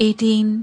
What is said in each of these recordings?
18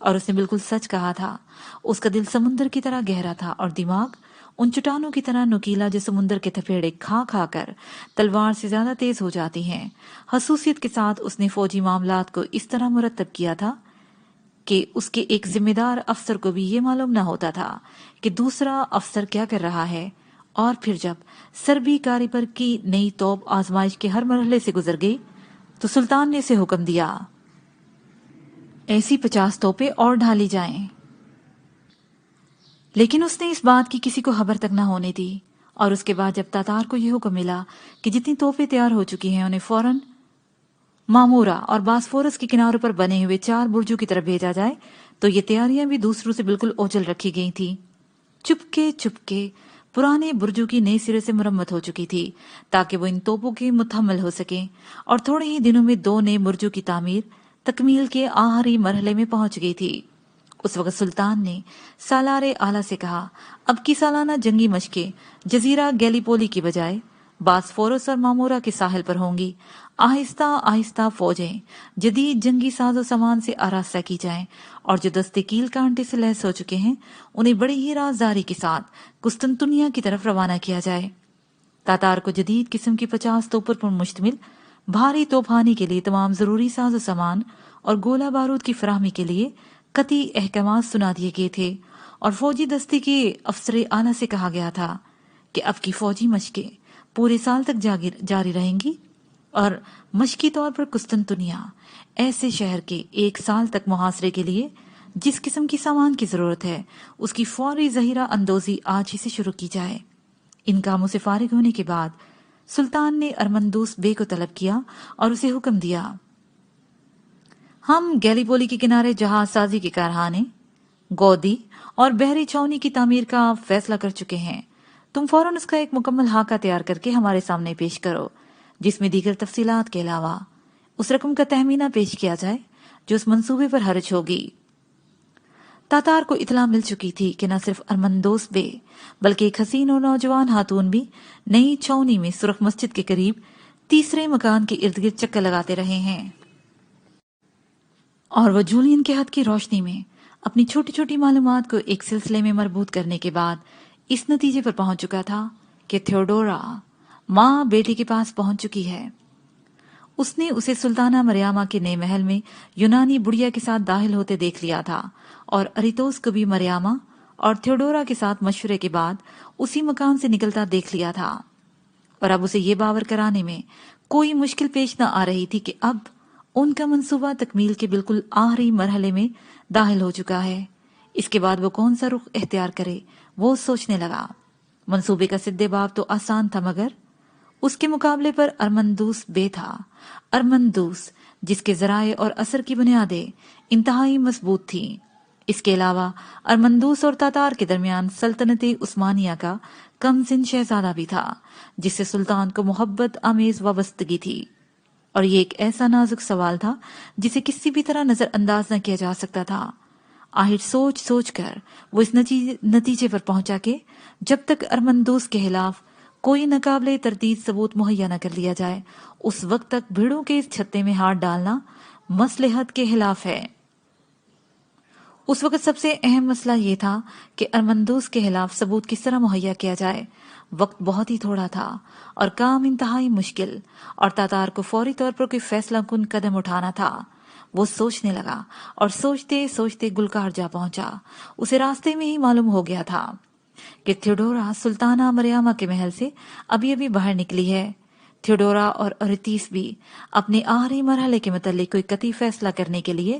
اور اس نے بالکل سچ کہا تھا۔ اس کا دل سمندر کی طرح گہرا تھا اور دماغ ان چٹانوں کی طرح نکیلا جو سمندر کے تھپیڑے کھا کھا کر تلوار سے زیادہ تیز ہو جاتی ہیں۔ خصوصیت کے ساتھ اس نے فوجی معاملات کو اس طرح مرتب کیا تھا کہ اس کے ایک ذمہ دار افسر کو بھی یہ معلوم نہ ہوتا تھا کہ دوسرا افسر کیا کر رہا ہے۔ اور پھر جب سربی کاریبر کی نئی توپ آزمائش کے ہر مرحلے سے گزر گئی تو سلطان نے اسے حکم دیا، ایسی 50 توپیں اور ڈھالی جائیں۔ لیکن اس نے اس بات کی کسی کو خبر تک نہ ہونے دی، اور اس کے بعد جب تاتار کو یہ حکم ملا کہ جتنی توپیں تیار ہو چکی ہیں انہیں فوراً مامورہ اور باسفورس کے کناروں پر بنے ہوئے 4 برجوں کی طرف بھیجا جائے، تو یہ تیاریاں بھی دوسروں سے بالکل اوجل رکھی گئی تھیں۔ چپکے پرانے برجوں کی نئے سرے سے مرمت ہو چکی تھی تاکہ وہ ان توپوں کے متحمل ہو سکیں، اور تھوڑے ہی دنوں میں 2 نئے برجوں کی تعمیر تکمیل کے آخری مرحلے میں پہنچ گئی تھی۔ اس وقت سلطان نے سالار اعلیٰ سے کہا، اب کی سالانہ جنگی مشقیں جزیرہ گیلیپولی کی بجائے باسفورس اور مامورہ کے ساحل پر ہوں گی۔ آہستہ آہستہ فوجیں جدید جنگی ساز و سامان سے آراستہ کی جائیں، اور جو دستے کیل کانٹے سے لیس ہو چکے ہیں انہیں بڑی ہی رازداری کے ساتھ قسطنطنیہ کی طرف روانہ کیا جائے۔ تاتار کو جدید قسم کی 50 توپوں پر مشتمل بھاری توپخانے کے لیے تمام ضروری ساز و سامان اور گولہ بارود کی فراہمی کے لیے قطعی احکامات سنا دیے گئے تھے، اور فوجی دستے کے افسر اعلیٰ سے کہا گیا تھا کہ اب کی فوجی مشقیں پورے سال تک جاری رہیں گی، اور مشقی طور پر قسطنطنیہ ایسے شہر کے 1 سال تک محاصرے کے لیے جس قسم کی سامان کی ضرورت ہے اس کی فوری ذخیرہ اندوزی آج ہی سے شروع کی جائے۔ ان کاموں سے فارغ ہونے کے بعد سلطان نے ارمندوس بے کو طلب کیا اور اسے حکم دیا، ہم گیلیپولی کے کنارے جہاز سازی کے کارخانے، گودی اور بحری چھاؤنی کی تعمیر کا فیصلہ کر چکے ہیں۔ تم فوراً اس کا ایک مکمل خاکہ تیار کر کے ہمارے سامنے پیش کرو، جس میں دیگر تفصیلات کے علاوہ اس رقم کا تخمینہ پیش کیا جائے جو اس منصوبے پر خرچ ہوگی۔ تاتار کو اطلاع مل چکی تھی کہ نہ صرف ارمندوس بے بلکہ ایک حسین اور نوجوان خاتون بھی نئی چھاؤنی میں سرخ مسجد کے قریب تیسرے مکان کے ارد گرد چکر لگاتے رہے ہیں، اور وہ جولین کے ہاتھ کی روشنی میں اپنی چھوٹی چھوٹی معلومات کو ایک سلسلے میں مربوط کرنے کے بعد اس نتیجے پر پہنچ چکا تھا کہ تھیوڈورا ماں بیٹی کے پاس پہنچ چکی ہے۔ اس نے اسے سلطانہ مریامہ کے نئے محل میں یونانی بڑھیا کے ساتھ داخل ہوتے دیکھ لیا تھا، اور اریتوس کو بھی مریامہ اور تھیوڈورا کے ساتھ مشورے کے بعد اسی مکان سے نکلتا دیکھ لیا تھا، اور اب اسے یہ باور کرانے میں کوئی مشکل پیش نہ آ رہی تھی کہ اب ان کا منصوبہ تکمیل کے بالکل آخری مرحلے میں داخل ہو چکا ہے۔ اس کے بعد وہ کون سا رخ اختیار کرے وہ سوچنے لگا۔ منصوبے کا سدے باب تو آسان تھا، مگر اس کے مقابلے پر ارمندوس بے تھا۔ ارمندوس جس کے ذرائع اور اثر کی بنیادیں انتہائی مضبوط تھیں۔ اس کے علاوہ ارمندوس اور تاتار کے درمیان سلطنت عثمانیہ کا کم سن شہزادہ بھی تھا جس سے سلطان کو محبت آمیز وابستگی تھی، اور یہ ایک ایسا نازک سوال تھا جسے کسی بھی طرح نظر انداز نہ کیا جا سکتا تھا۔ آخر سوچ سوچ کر وہ اس نتیجے پر پہنچا کہ جب تک ارمندوس کے خلاف کوئی ناقابل تردید ثبوت مہیا نہ کر لیا جائے اس وقت تک بھیڑوں کے اس چھتے میں ہاتھ ڈالنا مصلحت کے خلاف ہے۔ اس وقت سب سے اہم مسئلہ یہ تھا کہ ارمندوس کے خلاف ثبوت کس طرح مہیا کیا جائے۔ وقت بہت ہی تھوڑا تھا اور کام انتہائی مشکل، اور تاتار کو فوری طور پر کوئی فیصلہ کن قدم اٹھانا تھا۔ وہ سوچنے لگا اور سوچتے سوچتے گلکار جا پہنچا۔ اسے راستے میں ہی معلوم ہو گیا تھا کہ تھیوڈورا سلطانہ مریامہ کے محل سے ابھی ابھی باہر نکلی ہے۔ تھیوڈورا اور اریتیس بھی اپنے آخری مرحلے کے متعلق کوئی قطعی فیصلہ کرنے کے لیے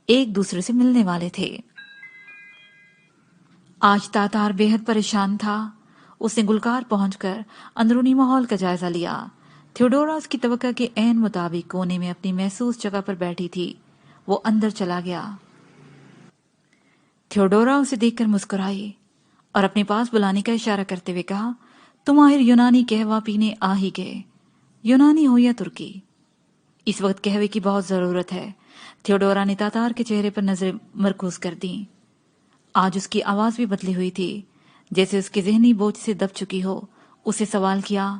ایک دوسرے سے ملنے والے تھے۔ آج تاتار بے حد پریشان تھا۔ اس نے گلکار پہنچ کر اندرونی ماحول کا جائزہ لیا۔ تھیوڈورا اس کی توقع کے عین مطابق کونے میں اپنی محسوس جگہ پر بیٹھی تھی۔ وہ اندر چلا گیا۔ تھیوڈورا اسے دیکھ کر مسکرائی اور اپنے پاس بلانے کا اشارہ کرتے ہوئے کہا، تم آخر یونانی قہوہ پینے آ ہی گئے، یونانی ہو یا ترکی، اس وقت قہوے کی بہت ضرورت ہے۔ تھیوڈورا نے تاتار کے چہرے پر نظر مرکوز کر دی۔ آج اس کی آواز بھی بدلی ہوئی تھی، جیسے اس کے ذہنی بوجھ سے دب چکی ہو۔ اسے سوال کیا،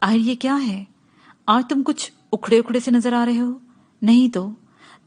آخر یہ کیا ہے؟ آج تم کچھ اکھڑے اکھڑے سے نظر آ رہے ہو۔ نہیں تو؟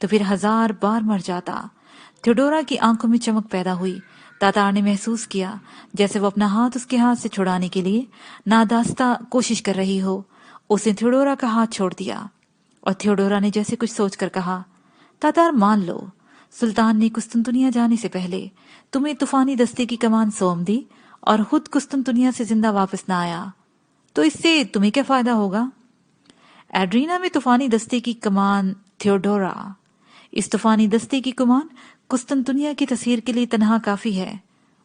تو پھر 1000 بار مر جاتا۔ تھیوڈورا کی آنکھوں میں چمک پیدا ہوئی۔ تاتار نے محسوس کیا جیسے وہ اپنا ہاتھ اس کے ہاتھ سے چھڑانے کے لیے ناداستہ کوشش کر رہی ہو۔ اس نے تھیوڈورا کا ہاتھ چھوڑ دیا اور تھیوڈورا نے جیسے کچھ سوچ کر کہا، تاتار مان لو، سلطان نے قسطنطنیہ جانے سے پہلے تمہیں طوفانی دستے کی کمان سونپ دی اور خود قسطنطنیہ سے زندہ واپس نہ آیا، تو اس سے تمہیں کیا فائدہ ہوگا؟ ایڈرینا میں طوفانی دستے کی کمان تھیوڈورا، اس طوفانی دستے کی کمان قسطنطنیہ کی تصویر کے لیے تنہا کافی ہے۔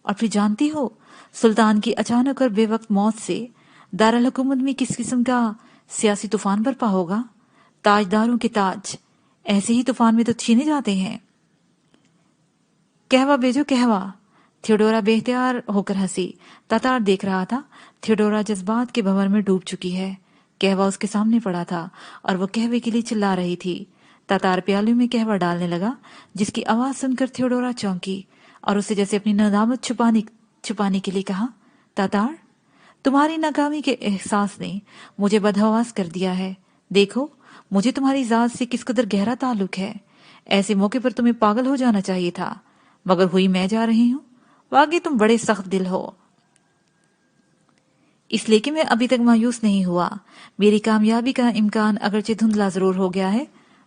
اور پھر جانتی ہو سلطان کی اچانک اور بے وقت موت سے دارالحکومت میں کس قسم کا سیاسی طوفان برپا ہوگا؟ تاجداروں کے تاج ایسے ہی طوفان میں تو چھینے جاتے ہیں۔ کہوا بھیجو کہوا۔ تھیوڈورا بے اختیار ہو کر ہنسی۔ تاتار دیکھ رہا تھا تھیوڈورا جذبات کے بھنور میں ڈوب چکی ہے۔ کہوا اس کے سامنے پڑا تھا اور وہ کہوے کے لیے چلا رہی تھی۔ تاتار پیالے میں کہوا ڈالنے لگا، جس کی آواز سن کر تھیوڈورا چونکی اور اسے جیسے اپنی ندامت چھپانے کے لیے کہا، تاتار، تمہاری ناکامی کے احساس نے مجھے بدحواس کر دیا ہے۔ دیکھو مجھے تمہاری ذات سے کس قدر گہرا تعلق ہے۔ ایسے موقع پر تمہیں پاگل ہو جانا چاہیے تھا، مگر ہوئی میں جا رہی ہوں۔ واقعی تم بڑے سخت دل ہو، اس لیے کہ میں ابھی تک مایوس نہیں ہوا۔ میری کامیابی کا امکان اگرچہ دھندلا ضرور ہو گیا ہے،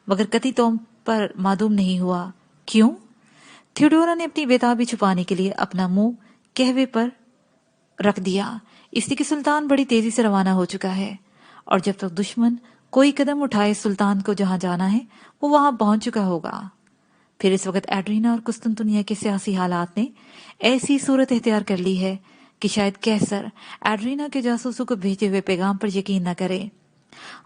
مگر قطعی طور پر معدوم نہیں ہوا۔ کیوں؟ تھیوڈورا نے اپنی بےتابی چھپانے کے لیے اپنا منہ کہوے پر رکھ دیا، اس لیے کہ سلطان بڑی تیزی سے روانہ ہو چکا ہے، اور جب تک دشمن کوئی قدم اٹھائے سلطان کو جہاں جانا ہے وہ وہاں پہنچ چکا ہوگا۔ پھر اس وقت ایڈرینا اور قسطنطنیہ کے سیاسی حالات نے ایسی صورت اختیار کر لی ہے کہ شاید قیصر ایڈرینا کے جاسوسوں کو بھیجے ہوئے پیغام پر یقین نہ کرے۔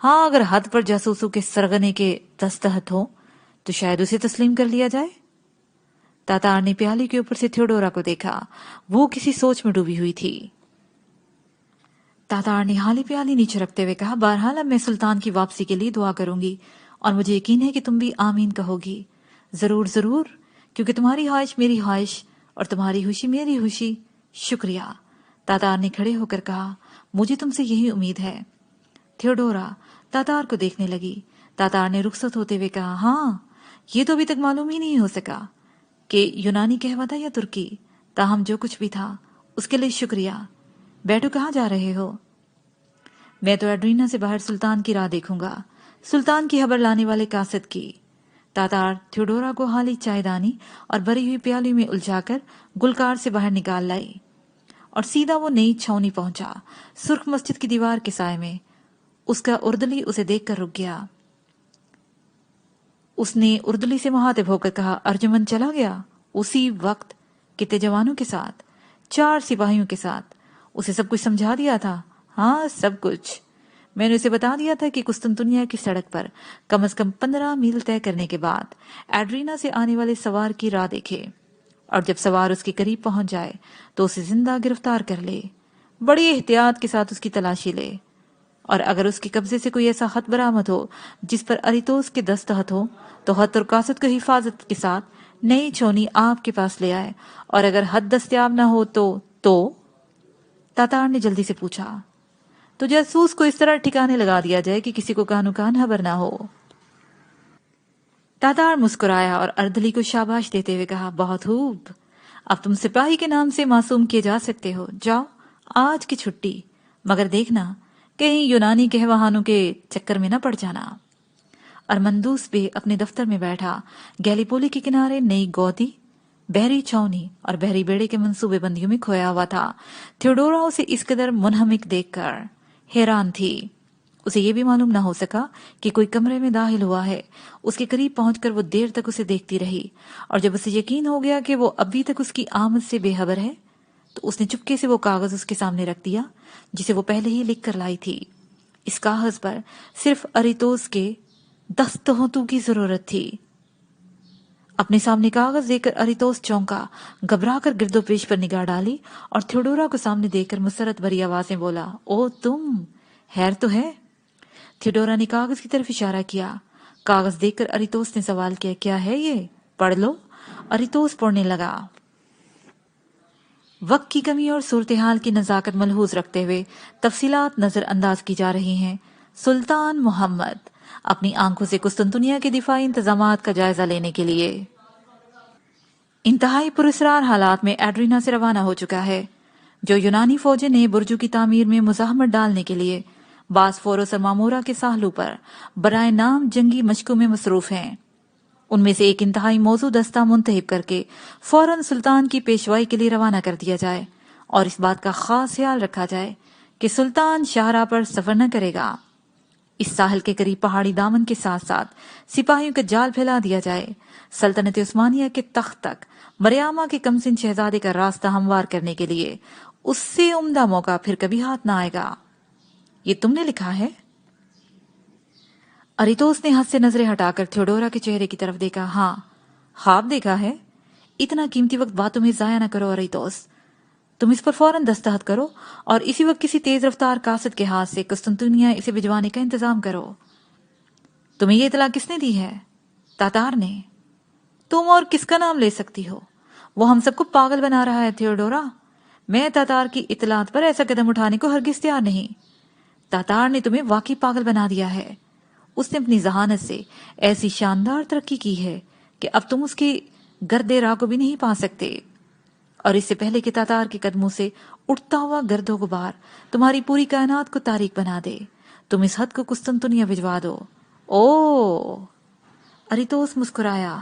ہاں، اگر حد پر جاسوسوں کے سرغنے کے دستخط ہوں تو شاید اسے تسلیم کر لیا جائے۔ تاتار نے پیالے کے اوپر سے تھیوڈورا کو دیکھا، وہ کسی سوچ میں ڈوبی ہوئی تھی۔ تاتار نے حالی پیالی نیچے رکھتے ہوئے کہا، بہرحال اب میں سلطان کی واپسی کے لیے دعا کروں گی، اور مجھے یقین ہے کہ تم بھی آمین کہو گی۔ ضرور ضرور، کیونکہ تمہاری خواہش میری خواہش اور تمہاری خوشی میری خوشی۔ شکریہ، تاتار نے کھڑے ہو کر کہا، مجھے تم سے یہی امید ہے۔ تھیوڈورا تاتار کو دیکھنے لگی۔ تاتار نے رخصت ہوتے ہوئے کہا، ہاں، یہ تو ابھی تک معلوم ہی نہیں ہو سکا کہ یونانی کہوا تھا یا ترکی، تاہم جو کچھ بھی تھا اس کے لیے شکریہ۔ بیٹو، کہاں جا رہے ہو؟ میں تو ایڈرینا سے باہر سلطان کی راہ دیکھوں گا، سلطان کی خبر لانے والے قاصد کی۔ تاتار تھیوڈورا کو حالی چائے دانی اور بھری ہوئی پیالی میں الجھا کر گلکار سے باہر نکال لائی اور سیدھا وہ نئی چھاؤنی پہنچا، سرخ مسجد کی دیوار کے سائے میں۔ اس کا اردلی اسے دیکھ کر رک گیا۔ اس نے اردلی سے مخاطب ہو کر کہا، ارجمن چلا گیا؟ اسی وقت کتنے جوانوں کے ساتھ؟ 4 سپاہیوں کے ساتھ۔ اسے سب کچھ سمجھا دیا تھا؟ ہاں، سب کچھ۔ میں نے اسے بتا دیا تھا کہ قسطنطنیہ کی سڑک پر کم از کم 15 میل طے کرنے کے بعد ایڈرینا سے آنے والے سوار کی راہ دیکھے، اور جب سوار اس کے قریب پہنچ جائے تو اسے زندہ گرفتار کر لے، بڑی احتیاط کے ساتھ اس کی تلاشی لے، اور اگر اس کے قبضے سے کوئی ایسا خط برآمد ہو جس پر اریتوس کے دستخط ہو تو خط اور قاصد کو حفاظت کے ساتھ نئی چھونی آپ کے پاس لے آئے، اور اگر خط دستیاب نہ ہو تو تاتار نے جلدی سے پوچھا، تو جاسوس کو اس طرح ٹھکانے لگا دیا جائے کہ کسی کو کانو کان خبر نہ ہو۔ تاتار مسکرایا اور اردلی کو شاباش دیتے ہوئے کہا، بہت خوب، اب تم سپاہی کے نام سے معصوم کیے جا سکتے ہو، جاؤ، آج کی چھٹی، مگر دیکھنا کہیں یونانی کہوہانوں کے چکر میں نہ پڑ جانا۔ ارمندوس بھی اپنے دفتر میں بیٹھا گیلیپولی کے کنارے نئی گودی، بحری چھاؤنی اور بحری بیڑے کے منصوبے بندیوں میں کھویا ہوا تھا۔ تھیوڈورا اسے اس قدر منہمک دیکھ کر حیران تھی، اسے یہ بھی معلوم نہ ہو سکا کہ کوئی کمرے میں داخل ہوا ہے۔ اس کے قریب پہنچ کر وہ دیر تک اسے دیکھتی رہی، اور جب اسے یقین ہو گیا کہ وہ ابھی تک اس کی آمد سے بے خبر ہے تو اس نے چپکے سے وہ کاغذ اس کے سامنے رکھ دیا جسے وہ پہلے ہی لکھ کر لائی تھی۔ اس کاغذ پر صرف اریتوس کے دستخطوں کی ضرورت تھی۔ اپنے سامنے کاغذ دیکھ کر اریتوس چونکا، گھبرا کر گرد و پیش پر نگاہ ڈالی اور تھیوڈورا کو سامنے دیکھ کر مسرت بھری آواز میں بولا، او تم، خیر تو ہے؟ تھیوڈورا نے کاغذ کی طرف اشارہ کیا۔ کاغذ دیکھ کر اریتوس نے سوال کیا، کیا ہے یہ؟ پڑھ لو۔ اریتوس پڑھنے لگا۔ وقت کی کمی اور صورتحال کی نزاکت ملحوظ رکھتے ہوئے تفصیلات نظر انداز کی جا رہی ہیں۔ سلطان محمد اپنی آنکھوں سے قسطنطنیہ کے دفاعی انتظامات کا جائزہ لینے کے لیے انتہائی پراسرار حالات میں ایڈرینا سے روانہ ہو چکا ہے، جو یونانی فوجیں نے برجوں کی تعمیر میں مزاحمت ڈالنے کے لیے باسفورس اور مامورا کے ساحلوں پر برائے نام جنگی مشقوں میں مصروف ہیں۔ ان میں سے ایک انتہائی موزوں دستہ منتخب کر کے فوراً سلطان کی پیشوائی کے لیے روانہ کر دیا جائے، اور اس بات کا خاص خیال رکھا جائے کہ سلطان شاہراہ پر سفر نہ کرے گا۔ اس ساحل کے قریب پہاڑی دامن کے ساتھ ساتھ سپاہیوں کا جال پھیلا دیا جائے، سلطنت عثمانیہ کے تخت تک مریامہ کے کمسن شہزادے کا راستہ ہموار کرنے کے لیے اس سے عمدہ موقع پھر کبھی ہاتھ نہ آئے گا۔ یہ تم نے لکھا ہے؟ اریتوس نے ہاتھ سے نظریں ہٹا کر تھیوڈورا کے چہرے کی طرف دیکھا۔ ہاں، خواب دیکھا ہے؟ اتنا قیمتی وقت باتوں میں ضائع نہ کرو اریتوس، تم اس پر فوراً دستخط کرو اور اسی وقت کسی تیز رفتار قاصد کے ہاتھ سے قسطنطنیہ اسے بھجوانے کا انتظام کرو۔ تمہیں یہ اطلاع کس نے دی ہے؟ تاتار نے۔ تم اور کس کا نام لے سکتی ہو؟ وہ ہم سب کو پاگل بنا رہا ہے تھیوڈورا۔ میں تاتار کی اطلاعات پر ایسا قدم اٹھانے کو ہرگز تیار نہیں۔ تاتار نے تمہیں واقعی پاگل بنا دیا ہے۔ اس نے اپنی ذہانت سے ایسی شاندار ترقی کی ہے کہ اب تم اس کی گردے راہ کو بھی نہیں پا سکتے، اور اس سے پہلے کہ تاتار کے قدموں سے اٹھتا ہوا گرد و غبار تمہاری پوری کائنات کو تاریک بنا دے، تم اس حد کو قسطنطنیہ بھجوا دو۔ او! اریتوس مسکرایا۔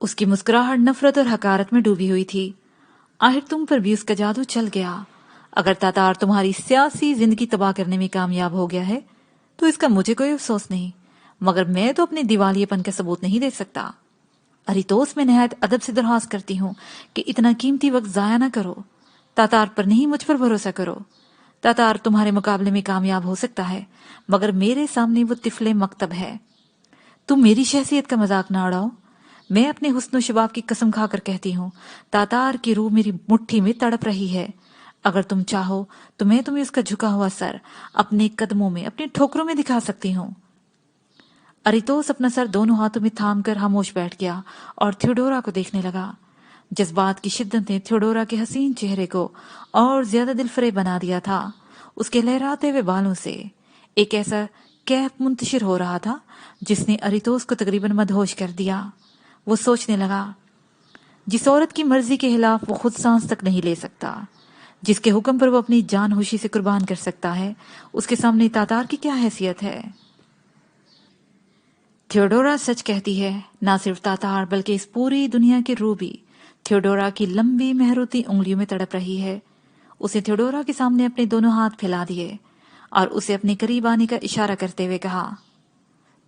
اس کی مسکراہٹ نفرت اور حقارت میں ڈوبی ہوئی تھی۔ آخر تم پر بھی اس کا جادو چل گیا۔ اگر تاتار تمہاری سیاسی زندگی تباہ کرنے میں کامیاب ہو گیا ہے تو اس کا مجھے کوئی افسوس نہیں، مگر میں تو اپنے دیوالیے پن کا ثبوت نہیں دے سکتا۔ اریتوس، میں نہایت ادب سے درخواست کرتی ہوں کہ اتنا قیمتی وقت ضائع نہ کرو۔ تاتار پر نہیں، مجھ پر بھروسہ کرو۔ تاتار تمہارے مقابلے میں کامیاب ہو سکتا ہے، مگر میرے سامنے وہ طفل مکتب ہے۔ تم میری شخصیت کا مذاق نہ اڑاؤ۔ میں اپنے حسن و شباب کی قسم کھا کر کہتی ہوں، تاتار کی روح میری مٹھی میں تڑپ رہی ہے۔ اگر تم چاہو تو میں تمہیں اس کا جھکا ہوا سر اپنے قدموں میں، اپنے ٹھوکروں میں دکھا سکتی ہوں۔ اریتوس اپنا سر دونوں ہاتھوں میں تھام کر خاموش بیٹھ گیا اور تھیوڈورا کو دیکھنے لگا۔ جذبات کی شدت نے تھیوڈورا کے حسین چہرے کو اور زیادہ دل فریب بنا دیا تھا۔ اس کے لہراتے ہوئے بالوں سے ایک ایسا کیف منتشر ہو رہا تھا جس نے اریتوس کو تقریباً مدہوش کر دیا۔ وہ سوچنے لگا، جس عورت کی مرضی کے خلاف وہ خود سانس تک نہیں لے سکتا، جس کے حکم پر وہ اپنی جان خوشی سے قربان کر سکتا ہے، اس کے سامنے تاتار کی کیا حیثیت ہے؟ تھیوڈورا سچ کہتی ہے، نہ صرف تاتار بلکہ اس پوری دنیا کی روح بھی تھیوڈورا کی لمبی مہروتی انگلیوں میں تڑپ رہی ہے۔ اسے تھیوڈورا کے سامنے اپنے دونوں ہاتھ پھیلا دیے اور اسے اپنے قریب آنے کا اشارہ کرتے ہوئے کہا،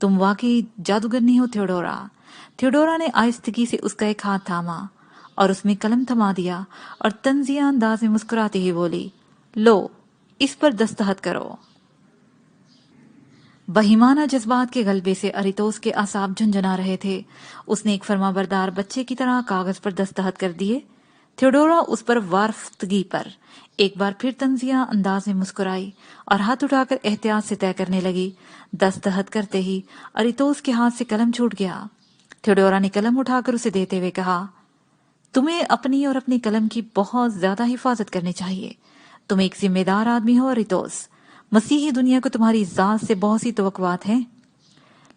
تم واقعی جادوگرنی ہو تھیوڈورا۔ تھیوڈورا نے آہستگی سے اس کا ایک ہاتھ تھاما اور اس میں قلم تھما دیا اور طنزیہ انداز میں مسکراتے ہی بولی، لو، اس پر دستخط کرو۔ بہیمانہ جذبات کے غلبے سے اریتوس کے اعصاب جھنجھنا رہے تھے۔ اس نے ایک فرما بردار بچے کی طرح کاغذ پر دستخط کر دیے۔ تھیوڈورا اس پر وارفتگی پر ایک بار پھر طنزیہ انداز میں مسکرائی اور ہاتھ اٹھا کر احتیاط سے طے کرنے لگی۔ دستخط کرتے ہی اریتوس کے ہاتھ سے قلم چھوٹ گیا۔ تھیوڈورا نے قلم اٹھا کر اسے دیتے ہوئے کہا، تمہیں اپنی اور اپنی قلم کی بہت زیادہ حفاظت کرنی چاہیے۔ تم ایک ذمہ دار آدمی ہو اریتوس۔ مسیحی دنیا کو تمہاری ذات سے بہت سی توقعات ہیں،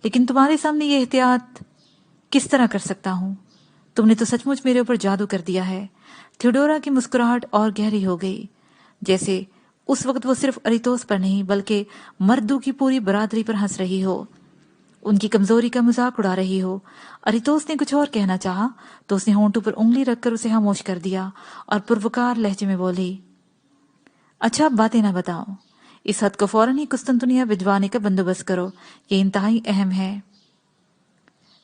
لیکن تمہارے سامنے یہ احتیاط کس طرح کر سکتا ہوں؟ تم نے تو سچ مچ میرے اوپر جادو کر دیا ہے۔ تھیوڈورا کی مسکراہٹ اور گہری ہو گئی، جیسے اس وقت وہ صرف اریتوس پر نہیں بلکہ مردوں کی پوری برادری پر ہنس رہی ہو، ان کی کمزوری کا مذاق اڑا رہی ہو۔ اریتوس نے کچھ اور کہنا چاہا تو اس نے ہونٹوں پر انگلی رکھ کر اسے خاموش کر دیا اور پروکار لہجے میں بولی، اچھا، اب باتیں نہ بتاؤ، اس حد کو فوراً ہی قسطنطنیہ بھجوانے کا بندوبست کرو، یہ انتہائی اہم ہے۔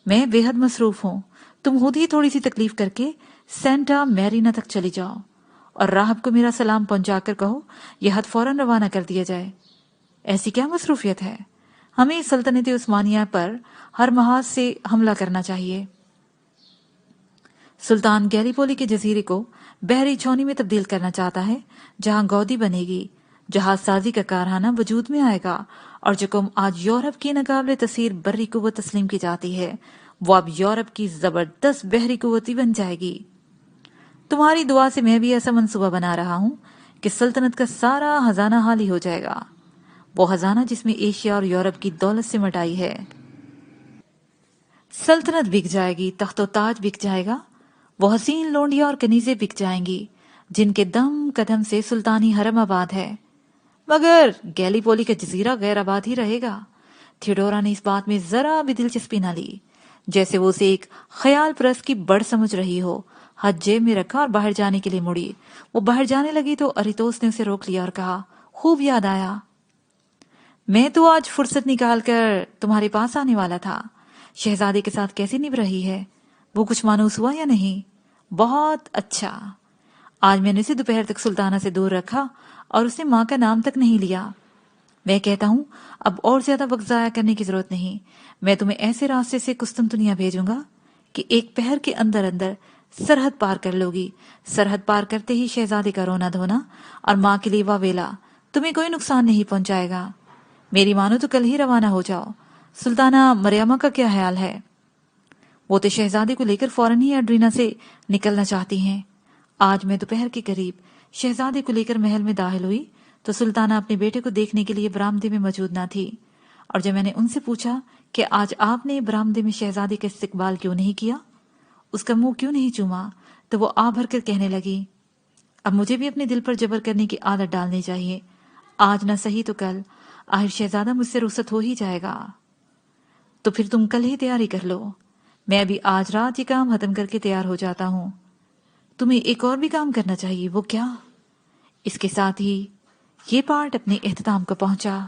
میں بے حد مصروف ہوں، تم خود ہی تھوڑی سی تکلیف کر کے سینٹا میرینا تک چلی جاؤ اور راہب کو میرا سلام پہنچا کر کہو یہ خط فوراً روانہ کر دیا جائے۔ ایسی کیا مصروفیت ہے؟ ہمیں سلطنت عثمانیہ پر ہر محاذ سے حملہ کرنا چاہیے۔ سلطان گیلیپولی کے جزیرے کو بحری چھاؤنی میں تبدیل کرنا چاہتا ہے، جہاں گودی بنے گی، جہاز سازی کا کارخانہ وجود میں آئے گا، اور جو قوم آج یورپ کی ناقابل تصیر بری قوت تسلیم کی جاتی ہے وہ اب یورپ کی زبردست بحری قوتی بن جائے گی۔ تمہاری دعا سے میں بھی ایسا منصوبہ بنا رہا ہوں کہ سلطنت کا سارا خزانہ خالی ہو جائے گا۔ وہ خزانہ جس میں ایشیا اور یورپ کی دولت سمٹ آئی ہے۔ سلطنت بک جائے گی، تخت و تاج بک جائے گا، وہ حسین لونڈیاں اور کنیزیں بک جائیں گی جن کے دم قدم سے سلطانی حرم آباد ہے، مگر گیلی پولی کا جزیرہ غیر آباد ہی رہے گا۔ تھیوڈورا نے اس بات میں ذرا بھی دلچسپی نہ لی، جیسے وہ اسے ایک خیال پرست کی بڑھ سمجھ رہی ہو۔ ہاتھ جیب میں رکھا اور باہر جانے کے لیے مڑی۔ وہ باہر جانے لگی تو اریتوس نے اسے روک لیا اور کہا، خوب یاد آیا، میں تو آج فرصت نکال کر تمہارے پاس آنے والا تھا۔ شہزادے کے ساتھ کیسی نبھ رہی ہے؟ وہ کچھ مانوس ہوا یا نہیں؟ بہت اچھا۔ آج میں نے اسے دوپہر تک سلطانہ سے دور رکھا اور اس نے ماں کا نام تک نہیں لیا۔ میں کہتا ہوں اب اور زیادہ وقت ضائع کرنے کی ضرورت نہیں۔ میں تمہیں ایسے راستے سے قسطنطنیہ بھیجوں گا کہ ایک پہر کے اندر اندر سرحد پار کر لوگی۔ سرحد پار کرتے ہی شہزادے کا رونا دھونا اور ماں کے لیے واویلا، تمہیں کوئی نقصان نہیں پہنچائے گا۔ میری مانو تو کل ہی روانہ ہو جاؤ۔ سلطانہ مریمہ کا کیا خیال ہے؟ وہ تو شہزادے کو لے کر فوراً ہی ایڈرینا سے نکلنا چاہتی ہیں۔ آج میں دوپہر کے قریب شہزادے کو لے کر محل میں داخل ہوئی تو سلطانہ اپنے بیٹے کو دیکھنے کے لیے برآمدے میں موجود نہ تھی، اور جب میں نے ان سے پوچھا کہ آج آپ نے برآمدے میں شہزادے کا استقبال کیوں نہیں کیا، اس کا منہ کیوں نہیں چوما، تو وہ آ بھر کر کہنے لگی، اب مجھے بھی اپنے دل پر جبر کرنے کی عادت ڈالنی چاہیے۔ آج نہ صحیح تو کل آخر شہزادہ مجھ سے رخصت ہو ہی جائے گا، تو پھر تم کل ہی تیاری کر لو۔ میں ابھی آج رات یہ کام ختم کر کے تیار ہو جاتا ہوں۔ تمہیں ایک اور بھی کام کرنا چاہیے، وہ کیا؟ اس کے ساتھ ہی یہ پارٹ اپنے اختتام کو پہنچا۔